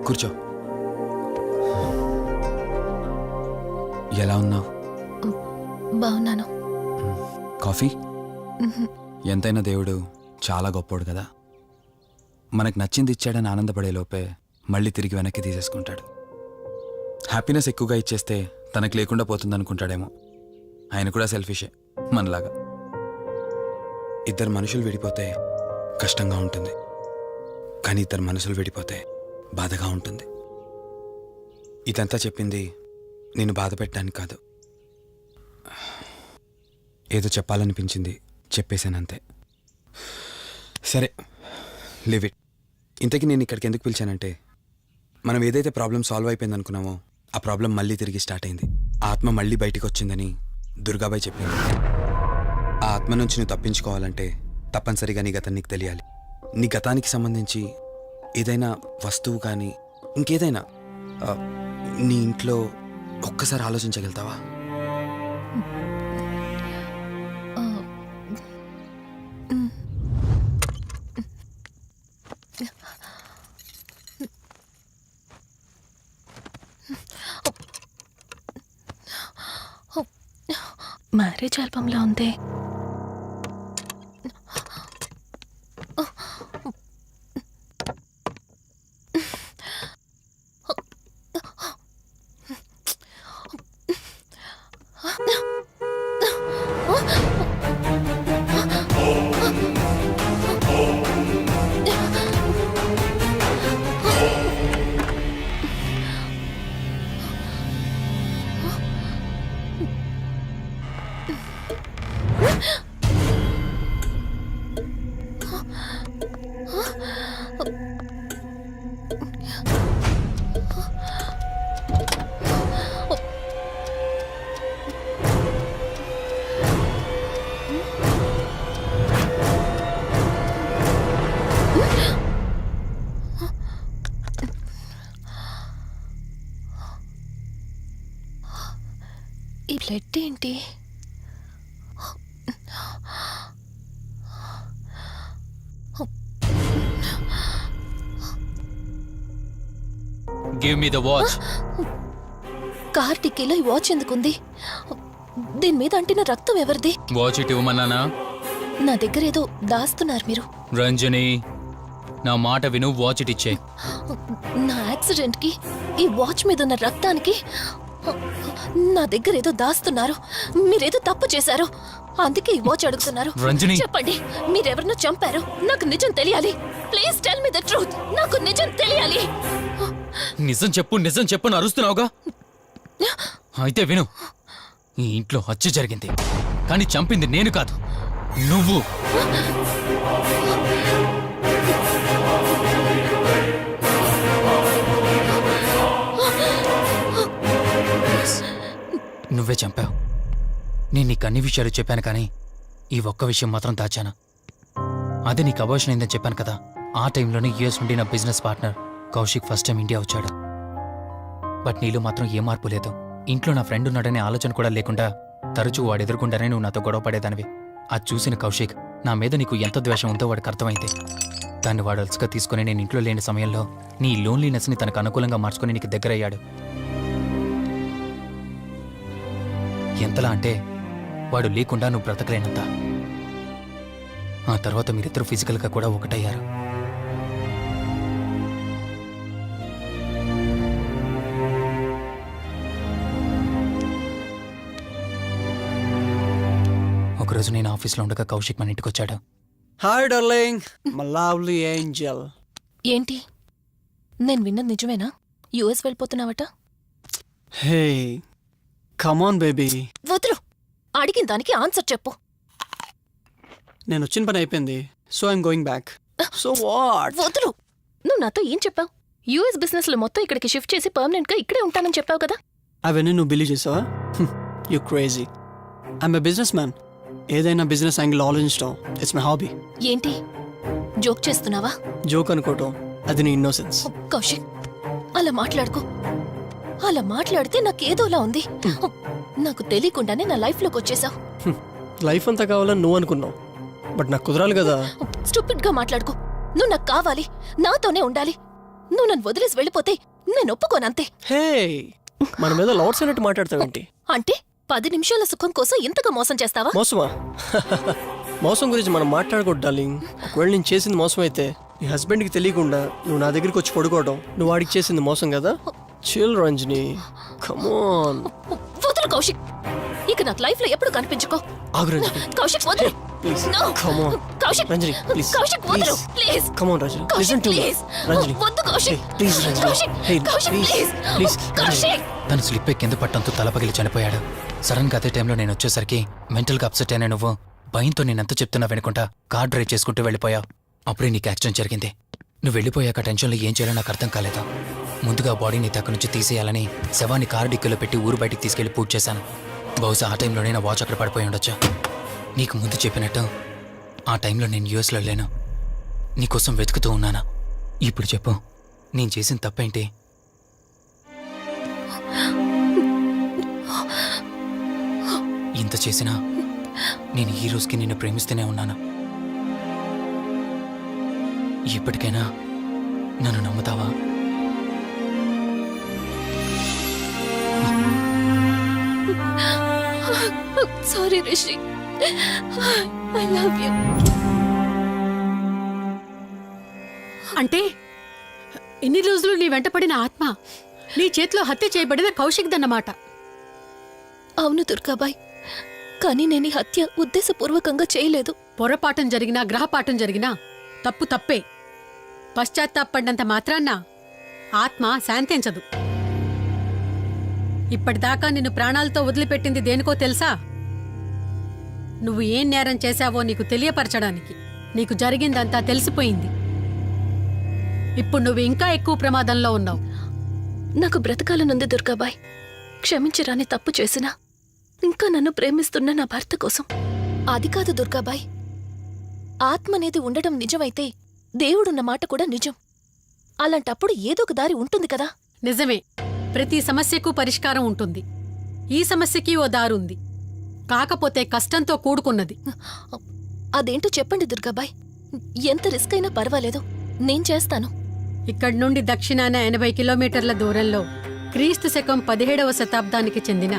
కూర్చో. ఎలా ఉన్నావు? బాగున్నాను. కాఫీ? ఎంతైనా దేవుడు చాలా గొప్పోడు కదా. మనకు నచ్చింది ఇచ్చాడని ఆనందపడే లోపే మళ్ళీ తిరిగి వెనక్కి తీసేసుకుంటాడు. హ్యాపీనెస్ ఎక్కువగా ఇచ్చేస్తే తనకు లేకుండా పోతుందనుకుంటాడేమో. ఆయన కూడా సెల్ఫిషే మనలాగా. ఇద్దరు మనుషులు విడిపోతే కష్టంగా ఉంటుంది, కానీ ఇద్దరు మనసులు విడిపోతే బాధగా ఉంటుంది. ఇదంతా చెప్పింది నేను బాధ పెట్టడానికి కాదు, ఏదో చెప్పాలనిపించింది చెప్పేశానంతే. సరే, లివ్ ఇట్. ఇంతకీ నేను ఇక్కడికి ఎందుకు పిలిచానంటే, మనం ఏదైతే ప్రాబ్లం సాల్వ్ అయిపోయింది అనుకున్నామో ఆ ప్రాబ్లం మళ్ళీ తిరిగి స్టార్ట్ అయింది. ఆ ఆత్మ మళ్ళీ బయటికి వచ్చిందని దుర్గాబాయ్ చెప్పింది. ఆ ఆత్మ నుంచి నువ్వు తప్పించుకోవాలంటే తప్పనిసరిగా నీ గతం నీకు తెలియాలి. నీ గతానికి సంబంధించి ఏదైనా వస్తువు కానీ ఇంకేదైనా నీ ఇంట్లో ఒక్కసారి ఆలోచించగలుగుతావా? మ్యారేజ్ ఆల్బంలా ఉంది. ఈ బ్లడ్ ఏంటి? Give me the watch. Car టిక్కీలో ఈ వాచ్ ఎందుకుంది? దీని మీద అంటిన రక్తం ఎవరిది? వాచ్ ఇటు ఇవ్వమన్నానా? నా దగ్గర ఏదో దాస్తున్నారు మీరు. రంజని, నా మాట విను, వాచ్ ఇటు ఇచ్చే. నా యాక్సిడెంట్ కి ఈ వాచ్ మీద ఉన్న రక్తానికి నా దగ్గర ఏదో దాస్తున్నారు. మీరేదో తప్పు చేశారు, అందుకే ఈ వాచ్ అడుగుతున్నారు. రంజని, చెప్పండి, మీరెవరినో చంపారు. నాకు నిజం తెలియాలి. Please tell me the truth. నాకు నిజం తెలియాలి. నిజం చెప్పు, నిజం చెప్పు అని అరుస్తున్నావుగా. అయితే విను, ఈ ఇంట్లో హత్య జరిగింది, కానీ చంపింది నేను కాదు, నువ్వు. నువ్వే చంపావు. నేను నీకు అన్ని విషయాలు చెప్పాను, కానీ ఈ ఒక్క విషయం మాత్రం దాచాను. అదే నీకు అబార్షన్ అయిందని చెప్పాను కదా. ఆ టైంలోనే యూఎస్ నుండి నా business partner Kaushik first time India వచ్చాడు. బట్ నీలో మాత్రం ఏ మార్పు లేదు. ఇంట్లో నా ఫ్రెండ్ ఉన్నాడనే ఆలోచన కూడా లేకుండా తరచూ వాడు ఎదుర్కొంటానే నువ్వు నాతో గొడవ పడేదానివి. అది చూసిన కౌశిక్ నా మీద నీకు ఎంత ద్వేషం ఉందో వాడికి అర్థమైంది. దాన్ని వాడు అలసుగా తీసుకుని నేను ఇంట్లో లేని సమయంలో నీ లోన్లీనెస్ని తనకు అనుకూలంగా మార్చుకుని నీకు దగ్గరయ్యాడు. ఎంతలా అంటే వాడు లేకుండా నువ్వు బ్రతకలేనంత. ఆ తర్వాత మీరిద్దరు ఫిజికల్గా కూడా ఒకటయ్యారు. ఒకరోజు నేను ఆఫీస్లో ఉండగా కౌశిక్ మన ఇంటికి వచ్చాడు. Hi darling, my lovely angel. ఏంటి, నేను విన్నది నిజమేనా? యుఎస్ వెళ్ళిపోతున్నావట? Hey come on baby. వదులు, అడిగిన దానికి ఆన్సర్ చెప్పు. నేను వచ్చిన పని అయిపోయింది, so I'm going back. So what? వదులు. నువ్వు నాతో ఏం చెప్పావు? యుఎస్ బిజినెస్ లో మొత్తం ఇక్కడికి షిఫ్ట్ చేసి పర్మనెంట్ గా ఇక్కడే ఉంటానని చెప్పావు కదా. అవన్నీ నువ్వు బిలీవ్ చేసావా? You crazy. I'm a business man. ఏదైనా బిజినెస్ యాంగిల్ ఆలోచించడం ఇట్స్ మై హాబీ. ఏంటి, జోక్ చేస్తున్నావా? జోక్ అనుకోవటం అది నీ ఇన్నోసెన్స్. కౌశిక్, అలా మాట్లాడుకో. అలా మాట్లాడితే నాకేదోలా ఉంది. నాకు తెలియకుండానే నా లైఫ్ లోకి వచ్చేసావు. లైఫ్ అంతా కావాలని నువ్వు అనుకున్నావు, బట్ నాకు కుదరాలి కదా. స్టూపిడ్ గా మాట్లాడుకో. నువ్వు నాకు కావాలి, నాతోనే ఉండాలి. నువ్వు నన్ను వదిలేసి వెళ్ళిపోతే నేను ఒప్పుకోనంతే. హే మన మీద లవర్స్ అన్నట్టు మాట్లాడతావేంటి? అంటే 10 నిమిషాల సుఖం కోసం ఇంతగా మోసం చేస్తావా? మోసమా? మోసం గురించి మనం మాట్లాడకూడదు డార్లింగ్. ఒకవేళ నేను చేసింది మోసం అయితే నీ హస్బెండ్కి తెలియకుండా నువ్వు నా దగ్గరికి వచ్చి పడుకోవడం నువ్వు వాడికి చేసింది మోసం కదా? Chill Ranjani, come on. వదులు కౌశిక్, ఇక నాకు లైఫ్ లో ఎప్పుడు కనిపించుకో. ఆగు రంజని, కౌశిక్ వదులు. Please. No. Come on Kaushik, Ranjani, please. Kaushik వదులు please. Come on Ranjani, Kaushik, listen to me. please. Ranjani, వద్దు Kaushik. Please Ranjani. Kaushik, Hey, Kaushik, please. please. Please, Kaushik. తను స్లిప్ కింద పట్టంతో తల పగిలి చనిపోయాడు. సడన్ గా అదే టైంలో నేను వచ్చేసరికి మెంటల్ గా అప్సెట్ అయినా నువ్వు భయంతో నేనెంత చెప్తున్నా వెనుకుంటా కార్ డ్రైవ్ చేసుకుంటూ వెళ్ళిపోయావు. అప్పుడే నీకు యాక్సిడెంట్ జరిగింది. నువ్వు వెళ్ళిపోయాక టెన్షన్లో ఏం చేయాలో నాకు అర్థం కాలేదు. ముందుగా బాడీని అక్కడి నుంచి తీసేయాలని శవాన్ని కారు డిక్కీలో పెట్టి ఊరు బయటికి తీసుకెళ్లి పూజ చేశాను. బహుశా ఆ టైంలోనే నా వాచ్ అక్కడ పడిపోయి ఉండొచ్చు. నీకు ముందు చెప్పినట్టు ఆ టైంలో నేను యూఎస్లో లేను. నీకోసం వెతుకుతూ ఉన్నాను. ఇప్పుడు చెప్పు, నేను చేసిన తప్పేంటి? ఇంత చేసినా నేను ఈ రోజుకి నిన్ను ప్రేమిస్తూనే ఉన్నాను. ఇప్పటికైనా నన్ను నమ్ముతావా? Sorry Rishi, I love you. అంటే ఇన్ని రోజులు నీ వెంటపడిన ఆత్మ నీ చేతిలో హత్య చేయబడిన కౌశిక్ దన్నమాట. అవును దుర్గాబాయ్, కానీ నేను ఈ హత్య ఉద్దేశపూర్వకంగా చేయలేదు. పొరపాఠం జరిగినా గ్రహపాఠం జరిగినా తప్పు తప్పే. పశ్చాత్తాపడినంత మాత్రాన్న ఆత్మ శాంతించదు. ఇప్పటిదాకా నిన్ను ప్రాణాలతో వదిలిపెట్టింది దేనికో తెలుసా? నువ్వు ఏం నేరం చేశావో నీకు తెలియపరచడానికి. నీకు జరిగిందంతా తెలిసిపోయింది. ఇప్పుడు నువ్వు ఇంకా ఎక్కువ ప్రమాదంలో ఉన్నావు. నాకు బ్రతకాలనుంది దుర్గాబాయ్. క్షమించరాని తప్పు చేసినా ఇంకా నన్ను ప్రేమిస్తున్న నా భర్త కోసం. అది కాదు దుర్గాబాయ్, ఆత్మ అనేది ఉండడం నిజమైతే దేవుడున్న మాట కూడా నిజం. అలాంటప్పుడు ఏదో ఒక దారి ఉంటుంది కదా. నిజమే, ప్రతి సమస్యకు పరిష్కారం ఉంటుంది. ఈ సమస్యకి ఓ దారుంది, కాకపోతే కష్టంతో కూడుకున్నది. అదేంటో చెప్పండి దుర్గాబాయ్. ఎంత రిస్క్ అయినా పర్వాలేదు, నేను చేస్తాను. ఇక్కడి నుండి దక్షిణాన 80 కిలోమీటర్ల దూరంలో క్రీస్తు శకం 17వ శతాబ్దానికి చెందిన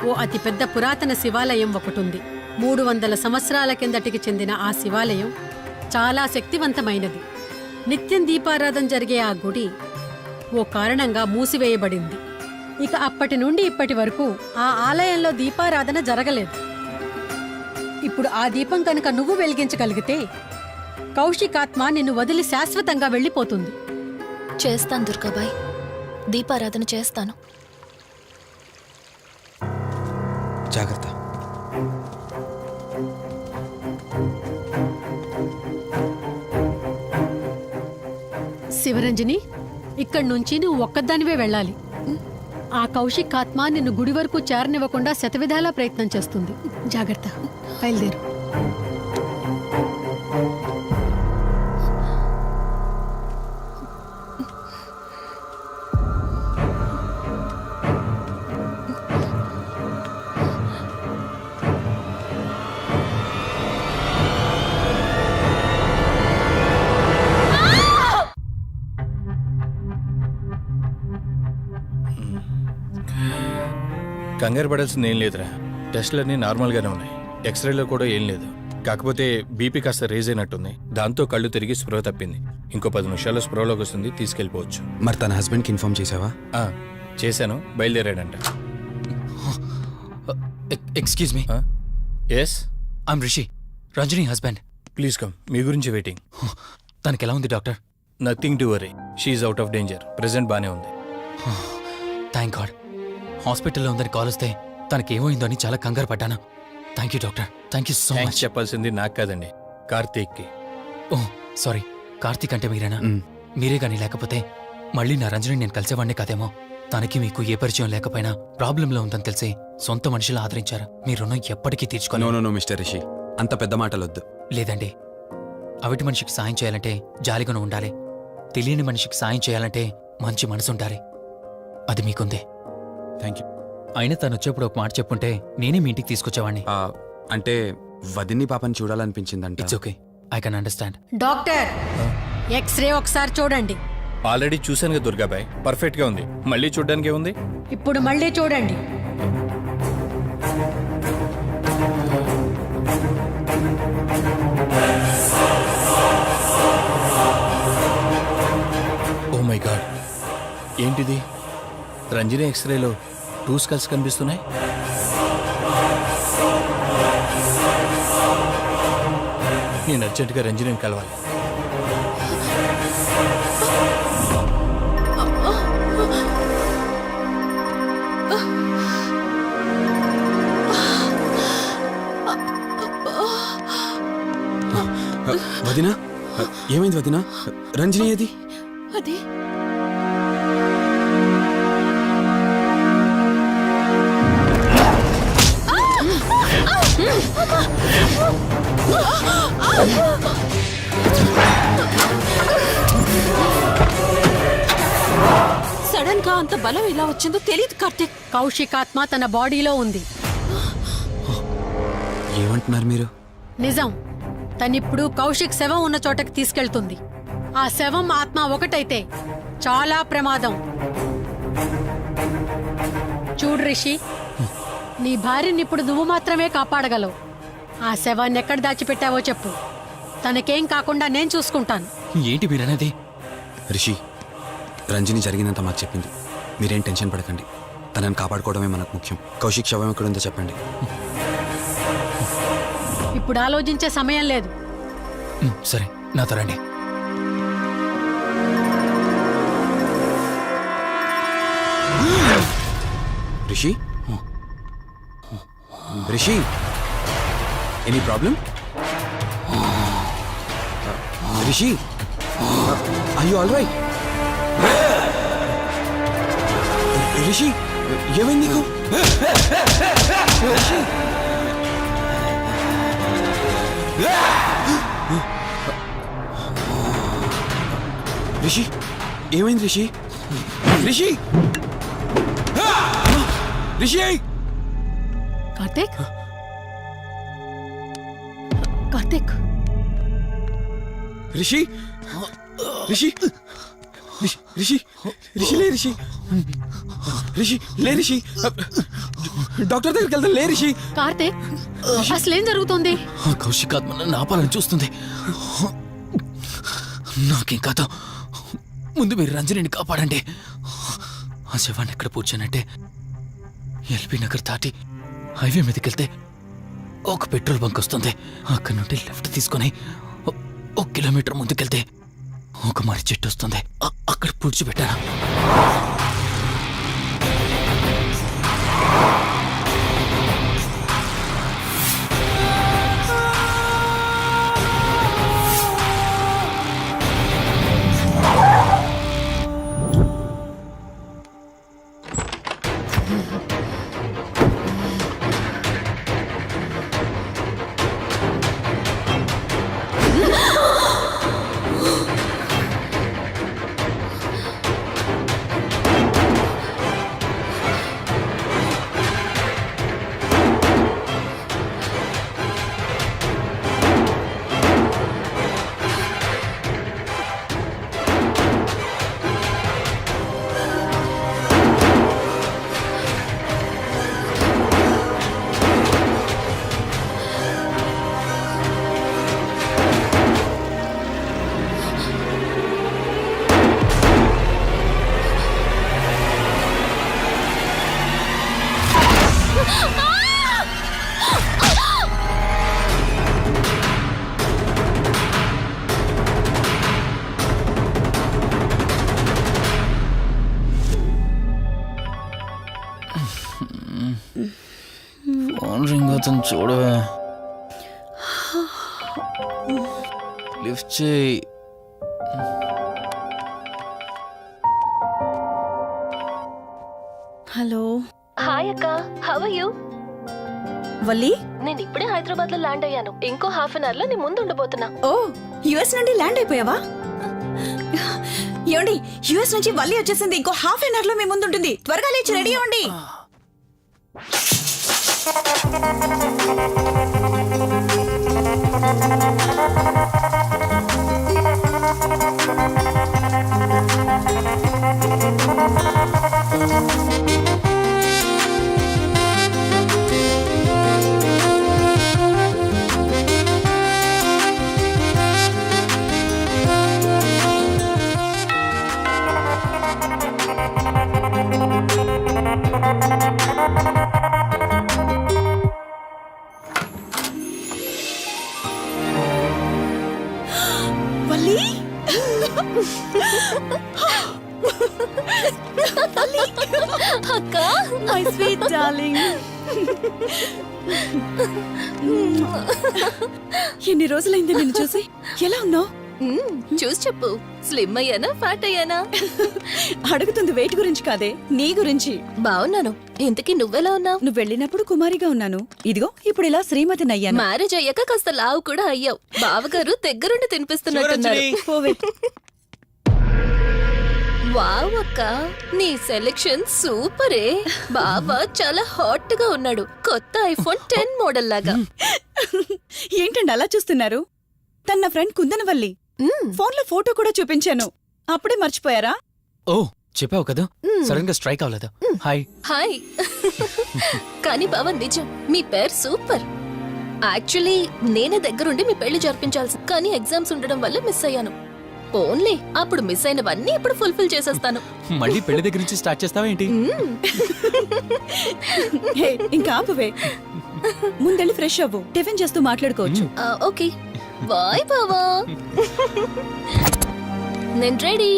ఓ అతిపెద్ద పురాతన శివాలయం ఒకటుంది. 300 సంవత్సరాల కిందటికి చెందిన ఆ శివాలయం చాలా శక్తివంతమైనది. నిత్యం దీపారాధన జరిగే ఆ గుడి ఓ కారణంగా మూసివేయబడింది. ఇక అప్పటి నుండి ఇప్పటి వరకు ఆ ఆలయంలో దీపారాధన జరగలేదు. ఇప్పుడు ఆ దీపం కనుక నువ్వు వెలిగించగలిగితే కౌశికాత్మ నిన్ను వదిలి శాశ్వతంగా వెళ్ళిపోతుంది. చేస్తాను దుర్గాబాయ్, దీపారాధన చేస్తాను. జాగ్రత్త. శివరంజని, ఇక్కడి నుంచి నువ్వు ఒక్కదానివే వెళ్ళాలి. ఆ కౌశిక్ ఆత్మ నిన్ను గుడి వరకు చేరనివ్వకుండా శతవిధాలా ప్రయత్నం చేస్తుంది. జాగ్రత్త, బయలుదేరు. కంగారు పడాల్సింది ఏం లేదురా. టెస్టులన్నీ నార్మల్గానే ఉన్నాయి. ఎక్స్రేలో కూడా ఏం లేదు. కాకపోతే బీపీ కాస్త రేజ్ అయినట్టుంది. దాంతో కళ్ళు తిరిగి స్పృహ తప్పింది. ఇంకో 10 నిమిషాల్లో స్పృహలోకి వస్తుంది, తీసుకెళ్ళిపోవచ్చు. మరి తన హస్బెండ్కి ఇన్ఫార్మ్ చేసావా? చేశాను, బయలుదేరాడంట. Excuse me, yes, I'm Rishi, Ranjani husband. Please come. మీ గురించి వెయిటింగ్. తనకి ఎలా ఉంది doctor? Nothing to worry, she's out of danger. Present బానే ఉంది. Thank God. హాస్పిటల్లో ఉందని కాల్ వస్తే తనకేమైందో అని చాలా కంగారు పడ్డాను. Thank you doctor, thank you so thanks much. చెప్పాల్సింది నాకు కాదండి, కార్తీక్కి. ఓ సారీ, కార్తీక్ అంటే మీరేనా? మ్. మీరే కానీ లేకపోతే మళ్ళీ నా రంజని నేను కలిసేవాడిని కాదేమో. తనకి మీకు ఏ పరిచయం లేకపోయినా ప్రాబ్లంలో ఉందని తెలిసి సొంత మనుషులు ఆదరించారు. మీ రుణం ఎప్పటికీ నో తీర్చుకోను. నో మిస్టర్ రిషి, అంత పెద్ద మాటలొద్దు. లేదండి, అవిటి మనిషికి సాయం చేయాలంటే జాలిగుణం ఉండాలి. తెలియని మనిషికి సాయం చేయాలంటే మంచి మనసు ఉండాలి. అది మీకుంది. Thank you. అయినా తను వచ్చేప్పుడు ఒక మాట చెప్పుంటే నేనే మీ ఇంటికి తీసుకొచ్చేవాడిని. అంటే వదిన్ని పాపని చూడాలనిపించిందంట. It's okay, I can understand. Doctor, x-ray ఒకసారి చూడండి. ఆల్రెడీ చూశాను కదా దుర్గాబాయ్, పర్ఫెక్ట్గా ఉంది. మళ్ళీ చూడ్డానికి ఏముంది? ఇప్పుడు మళ్ళీ చూడండి. ఓ మై గాడ్, ఏంటిది? రంజని ఎక్స్రేలో 2 స్కల్స్ కనిపిస్తున్నాయి. నేను అర్జెంటుగా రంజనిని కలవాలి. వదినా, ఏమైంది వదినా? రంజని ఏది? అది సడన్ గా అంత బలం ఎలా వచ్చిందో తెలియదు కార్తీక్. కౌశికాత్మ తన బాడీలో ఉంది. ఏమంటున్నారు మీరు? నిజం. తనిప్పుడు కౌశిక్ శవం ఉన్న చోటకి తీసుకెళ్తుంది. ఆ శవం ఆత్మ ఒకటైతే చాలా ప్రమాదం. చూడు రిషి, నీ భార్యని ఇప్పుడు నువ్వు మాత్రమే కాపాడగలవు. ఆ శవాన్ని ఎక్కడ దాచిపెట్టావో చెప్పు. తనకేం కాకుండా నేను చూసుకుంటాను. ఏంటి మీరనేది? రిషి, రంజని జరిగిందంతా మాకు చెప్పింది. మీరేం టెన్షన్ పడకండి. తనని కాపాడుకోవడమే మనకు ముఖ్యం. కౌశిక్ శవం ఎక్కడుందో చెప్పండి. ఇప్పుడు ఆలోచించే సమయం లేదు. సరే, నాతో రండి. Rishi, Rishi, any problem? Rishi, are you all right? Rishi, ఏమైంది నీకు? రిషి, రిషి, ఏమైంది రిషి? రిషి, రిషి, కార్తీక్ కార్తీక్ రిషి, రిషి, రిషి, రిషి, లే రిషి, రిషి, లే రిషి, డాక్టర్ దగ్గరికి వెళ్తాం. లే రిషి. కార్తీక్, అసలేం జరుగుతుంది? కౌశికాత్మ నన్ను ఆపాలని చూస్తుంది. నాకేం కాదు. ముందు మీరు రంజనిని కాపాడండి. ఆ శవాన్ని ఎక్కడ పూడ్చానంటే ఎల్బీ నగర్ దాటి హైవే మీదకి వెళ్తే ఒక పెట్రోల్ బంక్ వస్తుంది. అక్కడి నుండి లెఫ్ట్ తీసుకొని 1 కిలోమీటర్ ముందుకెళ్తే ఒక మర్రి చెట్టు వస్తుంది. అక్కడ పూడ్చిపెట్టాను. ఫోన్ రింగ్ అవుతుంది, చూడవే. లిఫ్ట్ చేయి. హలో హాయ్ అక్క, హౌ ఆర్ యు? వల్లి. నేను ఇప్పుడే హైదరాబాద్ లో ల్యాండ్ అయ్యాను. ఇంకో హాఫ్ అన్ అవర్ లో నీ ముందు ఉండబోతున్నా. ఓ, యుఎస్ నుండి ల్యాండ్ అయిపోయావా? ఏమండి, యుఎస్ నుంచి వల్లి వచ్చేసింది. ఇంకో హాఫ్ అన్ అవర్ లో మీ ముందు ఉంటుంది. త్వరగా లేచి రెడీ అవ్వండి. అక్క మై స్వీట్ డార్లింగ్. ఎన్ని రోజులైంది నిన్ను చూసి. ఎలా ఉన్నావు? చూసి చెప్పు, స్లిమ్ అయ్యానా ఫ్యాట్ అయ్యానా? అడుగుతుంది వెయిట్ గురించి కాదే, నీ గురించి. బాగున్నాను. ఇంతకీ నువ్వెలా ఉన్నావు? నువ్వు వెళ్ళినప్పుడు కుమారిగా ఉన్నాను, ఇదిగో ఇప్పుడు ఇలా శ్రీమతిని అయ్యాను. మ్యారేజ్ అయ్యాక కాస్త లావు కూడా అయ్యావు. బావగారు దగ్గరుండి తినిపిస్తున్నట్టున్నారు. పోవే. వావ్ అక్క, నీ సెలెక్షన్ సూపరే. బావ చాలా హాట్ గా ఉన్నాడు, కొత్త ఐఫోన్ 10 మోడల్ లాగా. ఏంటండి అలా చూస్తున్నారు? తన నా ఫ్రెండ్ కుందనవల్లి. ఫోన్ లో ఫోటో కూడా చూపించాను, అప్పుడే మర్చిపోయారా? ఓ చెప్పావు కదా, సడన్ గా స్ట్రైక్ అవ్వలేదు. హాయ్. హాయ్. కానీ బావ నిజం, మీ పేరు సూపర్. యాక్చువల్లీ నేనే దగ్గరుండి మీ పెళ్లి జరిపించాల్సి, కానీ ఎగ్జామ్స్ ఉండడం వల్ల మిస్ అయ్యాను. పోన్లే, అప్పుడు మిస్ అయినవన్నీ ఇప్పుడు ఫుల్ఫిల్ చేసేస్తాను. మళ్ళీ పెళ్లి దగ్గర నుంచి స్టార్ట్ చేస్తావా ఏంటి? హే, ఇంకా ఆపువే. ముందెళ్ళి ఫ్రెష్ అవ్వు, టిఫిన్ చేస్తూ మాట్లాడుకోవచ్చు. ఓకే బాయ్ బావా. నేను రెడీ.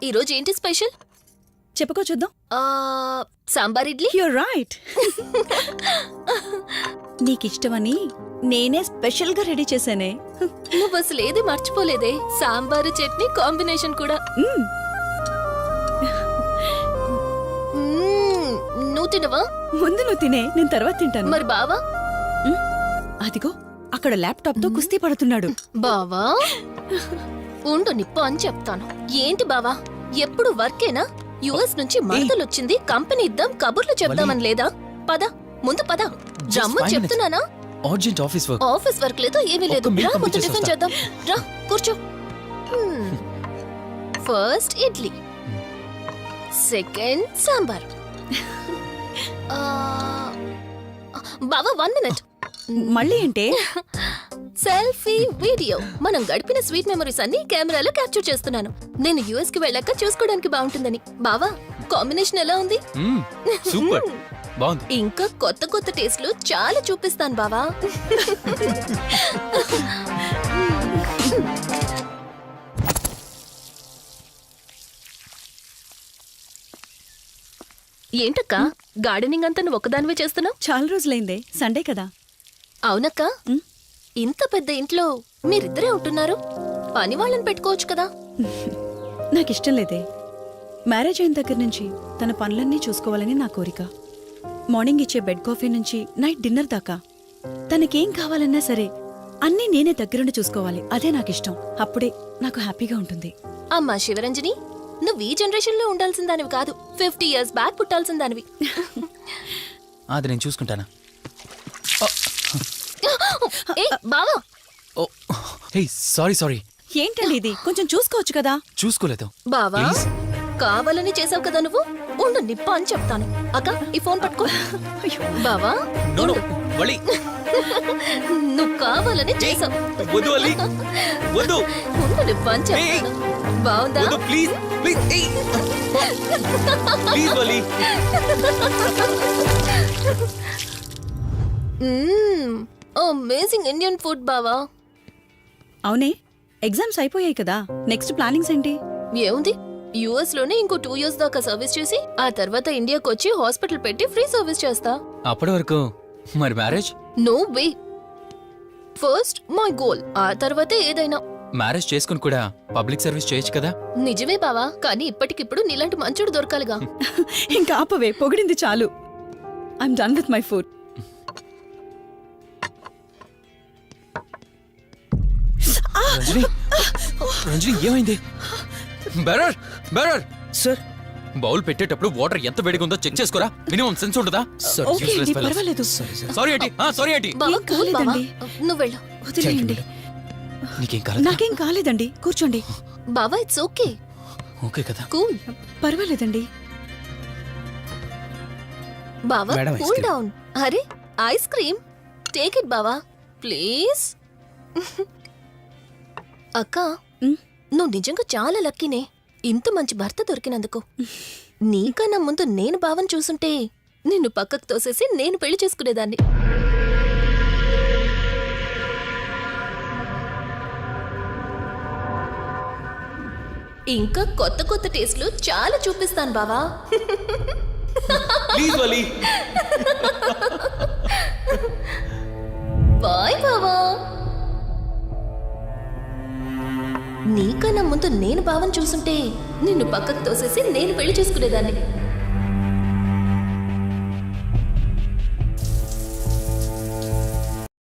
ఈరోజు ఏంటి స్పెషల్? చెప్పుకో చూద్దాం. సాంబార్ ఇడ్లీ. You're right. నీకిష్టమని నేనే స్పెషల్ గా రెడీ చేశానే. నువ్వు అసలు ఏది మర్చిపోలేదే, సాంబారు చట్నీ కాంబినేషన్ కూడా. నువ్వు తినవా? ముందు నువ్వు తినే, నేను తర్వాత తింటాను. మరి బావా? అదిగో అక్కడ ల్యాప్టాప్ తో కుస్తీ పడుతున్నాడు. బావా ఉండు, నిప్పు అని చెప్తాను. ఏంటి బావా, ఎప్పుడు వర్కేనా? యుఎస్ నుంచి మరదలొచ్చింది, కంపెనీ ఇద్దాం, కబుర్లు చెప్దామని లేదా? పద ముందు పద. జమ్ము చెప్తున్నానా? Urgent office work. Office work లేదు, ఏమీ లేదు. ఒక్క రా meal ముందు complete టిఫిన్ చేసి చేద్దాం. రా కూర్చో. First idli, second sambar. బావా 1 మినిట్. మళ్ళీ అంటే సెల్ఫీ వీడియో. మనం గడిపిన స్వీట్ మెమరీస్ అన్ని కెమెరాలో క్యాప్చర్ చేస్తున్నాను. నేను యుఎస్ కి వెళ్ళాక చూసుకోవడానికి బాగుంటుందని. బావా కాంబినేషన్ ఎలా ఉంది? సూపర్, బాగుంది. ఇంకా కొత్త కొత్త టేస్ట్లు చాలా చూపిస్తాను బావా. ఏంటక్క, గార్డెనింగ్ అంతా నువ్వు ఒక్కదానివే చేస్తున్నావు? చాలా రోజులైందే, సండే కదా. అవునక్క, ఇంత పెద్ద ఇంట్లో మీరిద్దరే ఉంటున్నారు, పని వాళ్ళని పెట్టుకోవచ్చు కదా. నాకిష్టం లేదే. మ్యారేజ్ అయిన దగ్గర నుంచి తన పనులన్నీ చూసుకోవాలని నా కోరిక. మార్నింగ్ ఇచ్చే బెడ్ కాఫీ నుంచి నైట్ డిన్నర్ దాకా తనకేం కావాలన్నా సరే అన్నీ నేనే దగ్గరుండి చూసుకోవాలి. అదే నాకిష్టం. అప్పుడే నాకు హ్యాపీగా ఉంటుంది. అమ్మా శివరంజని, నువ్వు ఈ జనరేషన్ లో ఉండాల్సిన దానివి కాదు, 50 years బ్యాక్ పుట్టాల్సిన దానివి. అది నేను చూసుకుంటానా? ఏయ్ బావా. ఓ హే, సారీ. ఏంటండి ఇది, కొంచెం చూసుకోవచ్చు కదా. చూసుకోలేదు. బావా Please. కావాలని చేసావు కదా నువ్వు. ఉండు నిప్ప అని చెప్తాను. అక్క ఈ ఫోన్ పట్టుకో. బావా నో నో, ఉండు. వలి నువ్వు కావాలని చేసావు. వద్దు వలి, వద్దు. ఉండు నిప్ప అని చెప్తాను. బావుందా? వద్దు ప్లీజ్, ప్లీజ్. ప్లీజ్ వలి. అమేజింగ్ ఇండియన్ ఫుడ్ బావా. అవునే, ఎగ్జామ్స్ అయిపోయాయి కదా, నెక్స్ట్ ప్లానింగ్స్ ఏంటి? ఏముంది, యుఎస్ లోనే ఇంకో 2 years దాకా సర్వీస్ చేసి ఆ తర్వాత ఇండియాకి వచ్చి హాస్పిటల్ పెట్టి ఫ్రీ సర్వీస్ చేస్తా. అప్పటి వరకు మరి marriage? No way. First my goal, ఆ తర్వాతే ఏదైనా. మ్యారేజ్ చేసుకుని కూడా పబ్లిక్ సర్వీస్ చేయొచ్చు కదా. నిజమే బావా, కానీ ఇప్పటికిప్పుడు నీలాంటి మంచుడు దొరకాలిగా. ఇంకా ఆపవే, పొగిడింది చాలు. I'm done with my food. Ranjani ఏమైంది? బెరర్ బెరర్ సార్ బౌల్ పెట్టేటప్పుడు వాటర్ ఎంత వేడిగా ఉందో చెక్ చేసుకోరా. మినిమం సెన్స్ ఉంటుందా? ఓకే అండి, పర్వాలేదు. సారీ ఏంటి, సారీ ఏంటి. బావా ఏం కూల్ బావా. కాలేదండి. నువ్వు వెళ్ళు. వదిలేయండి. నీకేం కాలేదు? నాకేం కాలేదండి, కూర్చోండి. బావా ఇట్స్ ఓకే, ఓకే కదా. కూల్. పర్వాలేదండి. బావా Madam, ice cool cream. Down. అరే ఐస్ క్రీమ్, టేక్ ఇట్ బావా ప్లీజ్. అక్క ఉమ్, నువ్వు నిజంగా చాలా లక్కీనే, ఇంత మంచి భర్త దొరికినందుకు. నీకన్నా ముందు నేను బావని చూసుంటే నిన్ను పక్కకు తోసేసి నేను పెళ్లి చేసుకునేదాన్ని. ఇంకా కొత్త కొత్త టేస్ట్లు చాలా చూపిస్తాను బావా. Please Vali. బాయ్ బావా. నీకన్నా ముందు నేను బావని చూసుంటే నిన్ను పక్కకు తోసేసి నేను పెళ్లి చేసుకునేదాన్ని.